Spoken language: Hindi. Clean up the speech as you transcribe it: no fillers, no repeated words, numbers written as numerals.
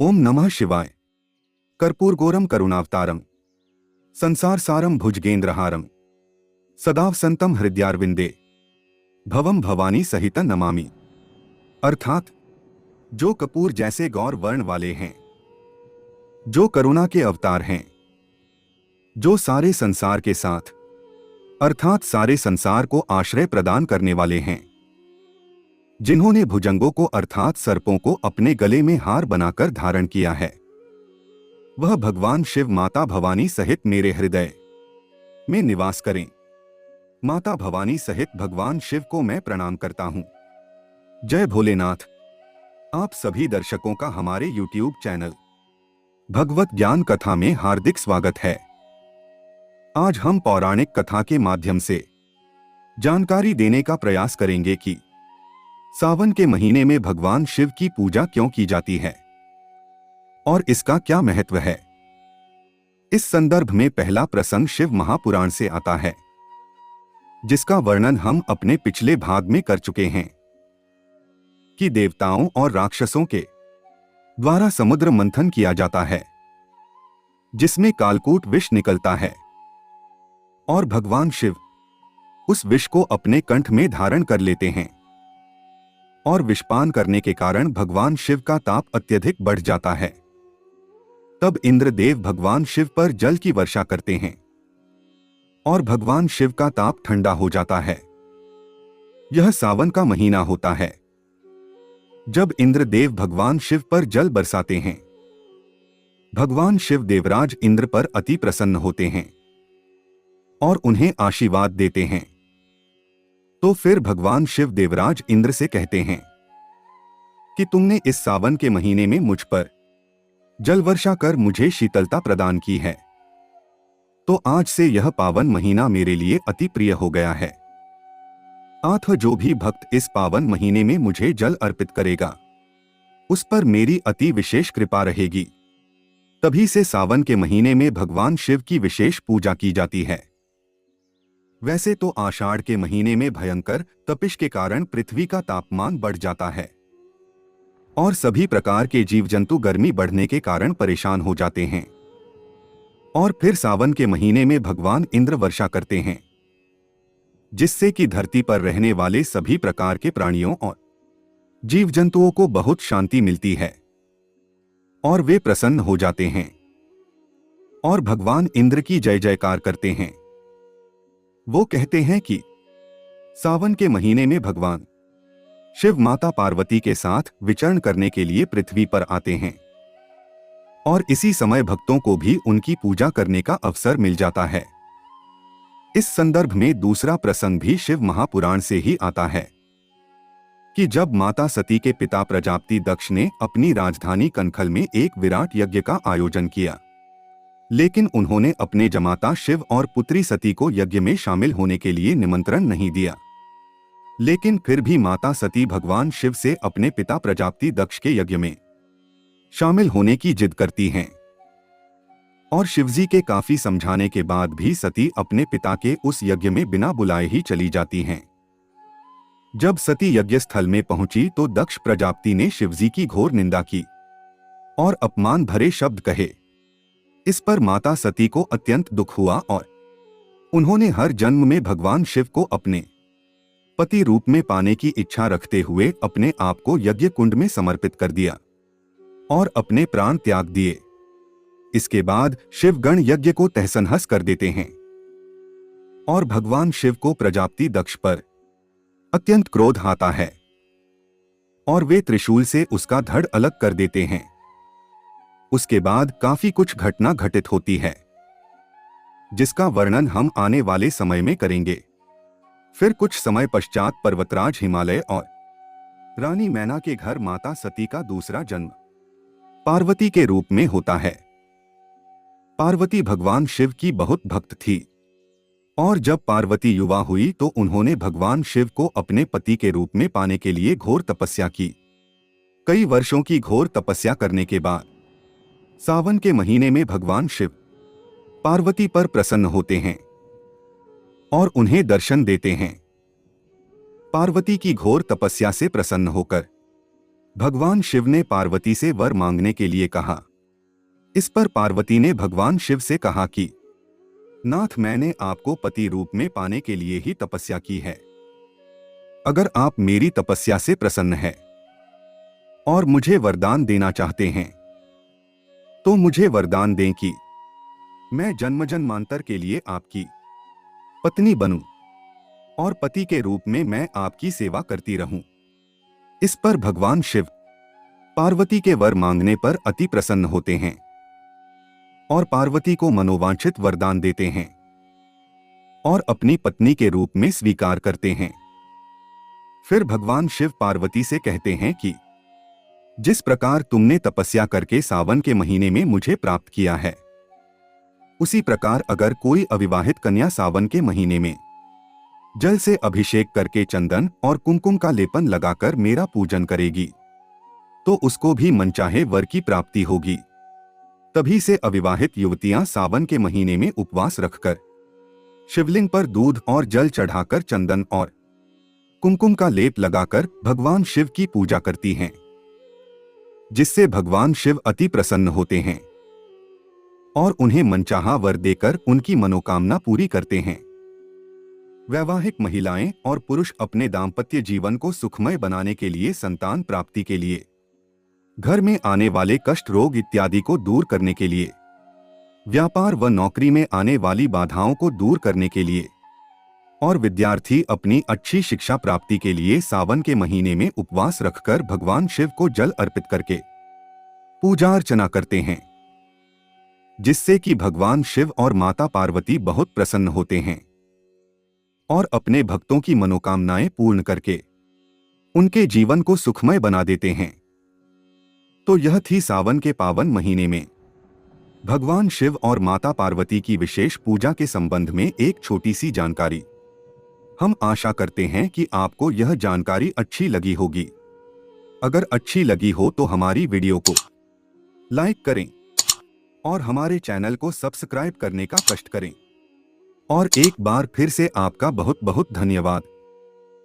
ओम नमः शिवाय। कर्पूरगौरम करुणावतारम संसार सारम भुजगेंद्रहारम सदा वसंतम हृदयारविंदे भवम भवानी सहित नमामि। अर्थात जो कपूर जैसे गौर वर्ण वाले हैं, जो करुणा के अवतार हैं, जो सारे संसार के साथ अर्थात सारे संसार को आश्रय प्रदान करने वाले हैं, जिन्होंने भुजंगों को अर्थात सर्पों को अपने गले में हार बनाकर धारण किया है, वह भगवान शिव माता भवानी सहित मेरे हृदय में निवास करें। माता भवानी सहित भगवान शिव को मैं प्रणाम करता हूं। जय भोलेनाथ। आप सभी दर्शकों का हमारे YouTube चैनल भगवत ज्ञान कथा में हार्दिक स्वागत है। आज हम पौराणिक कथा के माध्यम से जानकारी देने का प्रयास करेंगे कि सावन के महीने में भगवान शिव की पूजा क्यों की जाती है और इसका क्या महत्व है। इस संदर्भ में पहला प्रसंग शिव महापुराण से आता है, जिसका वर्णन हम अपने पिछले भाग में कर चुके हैं कि देवताओं और राक्षसों के द्वारा समुद्र मंथन किया जाता है, जिसमें कालकूट विष निकलता है और भगवान शिव उस विष को अपने कंठ में धारण कर लेते हैं और विषपान करने के कारण भगवान शिव का ताप अत्यधिक बढ़ जाता है। तब इंद्रदेव भगवान शिव पर जल की वर्षा करते हैं और भगवान शिव का ताप ठंडा हो जाता है। यह सावन का महीना होता है जब इंद्रदेव भगवान शिव पर जल बरसाते हैं। भगवान शिव देवराज इंद्र पर अति प्रसन्न होते हैं और उन्हें आशीर्वाद देते हैं। तो फिर भगवान शिव देवराज इंद्र से कहते हैं कि तुमने इस सावन के महीने में मुझ पर जल वर्षा कर मुझे शीतलता प्रदान की है, तो आज से यह पावन महीना मेरे लिए अति प्रिय हो गया है। अतः जो भी भक्त इस पावन महीने में मुझे जल अर्पित करेगा, उस पर मेरी अति विशेष कृपा रहेगी। तभी से सावन के महीने में भगवान शिव की विशेष पूजा की जाती है। वैसे तो आषाढ़ के महीने में भयंकर तपिश के कारण पृथ्वी का तापमान बढ़ जाता है और सभी प्रकार के जीव जंतु गर्मी बढ़ने के कारण परेशान हो जाते हैं, और फिर सावन के महीने में भगवान इंद्र वर्षा करते हैं, जिससे कि धरती पर रहने वाले सभी प्रकार के प्राणियों और जीव जंतुओं को बहुत शांति मिलती है और वे प्रसन्न हो जाते हैं और भगवान इंद्र की जय जयकार करते हैं। वो कहते हैं कि सावन के महीने में भगवान शिव माता पार्वती के साथ विचरण करने के लिए पृथ्वी पर आते हैं और इसी समय भक्तों को भी उनकी पूजा करने का अवसर मिल जाता है। इस संदर्भ में दूसरा प्रसंग भी शिव महापुराण से ही आता है कि जब माता सती के पिता प्रजापति दक्ष ने अपनी राजधानी कनखल में एक विराट यज्ञ का आयोजन किया, लेकिन उन्होंने अपने जमाता शिव और पुत्री सती को यज्ञ में शामिल होने के लिए निमंत्रण नहीं दिया। लेकिन फिर भी माता सती भगवान शिव से अपने पिता प्रजापति दक्ष के यज्ञ में शामिल होने की जिद करती हैं और शिवजी के काफी समझाने के बाद भी सती अपने पिता के उस यज्ञ में बिना बुलाए ही चली जाती हैं। जब सती यज्ञ स्थल में पहुंची तो दक्ष प्रजापति ने शिवजी की घोर निंदा की और अपमान भरे शब्द कहे। इस पर माता सती को अत्यंत दुख हुआ और उन्होंने हर जन्म में भगवान शिव को अपने पति रूप में पाने की इच्छा रखते हुए अपने आप को यज्ञ कुंड में समर्पित कर दिया और अपने प्राण त्याग दिए। इसके बाद शिवगण यज्ञ को तहस-नहस कर देते हैं और भगवान शिव को प्रजापति दक्ष पर अत्यंत क्रोध आता है और वे त्रिशूल से उसका धड़ अलग कर देते हैं। उसके बाद काफी कुछ घटना घटित होती है, जिसका वर्णन हम आने वाले समय में करेंगे। फिर कुछ समय पश्चात पर्वतराज हिमालय और रानी मैना के घर माता सती का दूसरा जन्म पार्वती के रूप में होता है। पार्वती भगवान शिव की बहुत भक्त थी और जब पार्वती युवा हुई तो उन्होंने भगवान शिव को अपने पति के रूप में पाने के लिए घोर तपस्या की। कई वर्षों की घोर तपस्या करने के बाद सावन के महीने में भगवान शिव पार्वती पर प्रसन्न होते हैं और उन्हें दर्शन देते हैं। पार्वती की घोर तपस्या से प्रसन्न होकर भगवान शिव ने पार्वती से वर मांगने के लिए कहा। इस पर पार्वती ने भगवान शिव से कहा कि नाथ, मैंने आपको पति रूप में पाने के लिए ही तपस्या की है। अगर आप मेरी तपस्या से प्रसन्न हैं और मुझे वरदान देना चाहते हैं तो मुझे वरदान दें कि मैं जन्म जन्मांतर के लिए आपकी पत्नी बनूं और पति के रूप में मैं आपकी सेवा करती रहूं। इस पर भगवान शिव पार्वती के वर मांगने पर अति प्रसन्न होते हैं और पार्वती को मनोवांछित वरदान देते हैं और अपनी पत्नी के रूप में स्वीकार करते हैं। फिर भगवान शिव पार्वती से कहते हैं कि जिस प्रकार तुमने तपस्या करके सावन के महीने में मुझे प्राप्त किया है, उसी प्रकार अगर कोई अविवाहित कन्या सावन के महीने में जल से अभिषेक करके चंदन और कुमकुम का लेपन लगाकर मेरा पूजन करेगी तो उसको भी मनचाहे वर की प्राप्ति होगी। तभी से अविवाहित युवतियां सावन के महीने में उपवास रखकर शिवलिंग पर दूध और जल चढ़ाकर चंदन और कुमकुम का लेप लगाकर भगवान शिव की पूजा करती हैं, जिससे भगवान शिव अति प्रसन्न होते हैं और उन्हें मनचाहा वर देकर उनकी मनोकामना पूरी करते हैं। वैवाहिक महिलाएं और पुरुष अपने दाम्पत्य जीवन को सुखमय बनाने के लिए, संतान प्राप्ति के लिए, घर में आने वाले कष्ट, रोग इत्यादि को दूर करने के लिए, व्यापार व नौकरी में आने वाली बाधाओं को दूर करने के लिए और विद्यार्थी अपनी अच्छी शिक्षा प्राप्ति के लिए सावन के महीने में उपवास रखकर भगवान शिव को जल अर्पित करके पूजा अर्चना करते हैं, जिससे कि भगवान शिव और माता पार्वती बहुत प्रसन्न होते हैं और अपने भक्तों की मनोकामनाएं पूर्ण करके उनके जीवन को सुखमय बना देते हैं। तो यह थी सावन के पावन महीने में भगवान शिव और माता पार्वती की विशेष पूजा के संबंध में एक छोटी सी जानकारी। हम आशा करते हैं कि आपको यह जानकारी अच्छी लगी होगी। अगर अच्छी लगी हो तो हमारी वीडियो को लाइक करें और हमारे चैनल को सब्सक्राइब करने का कष्ट करें। और एक बार फिर से आपका बहुत बहुत धन्यवाद।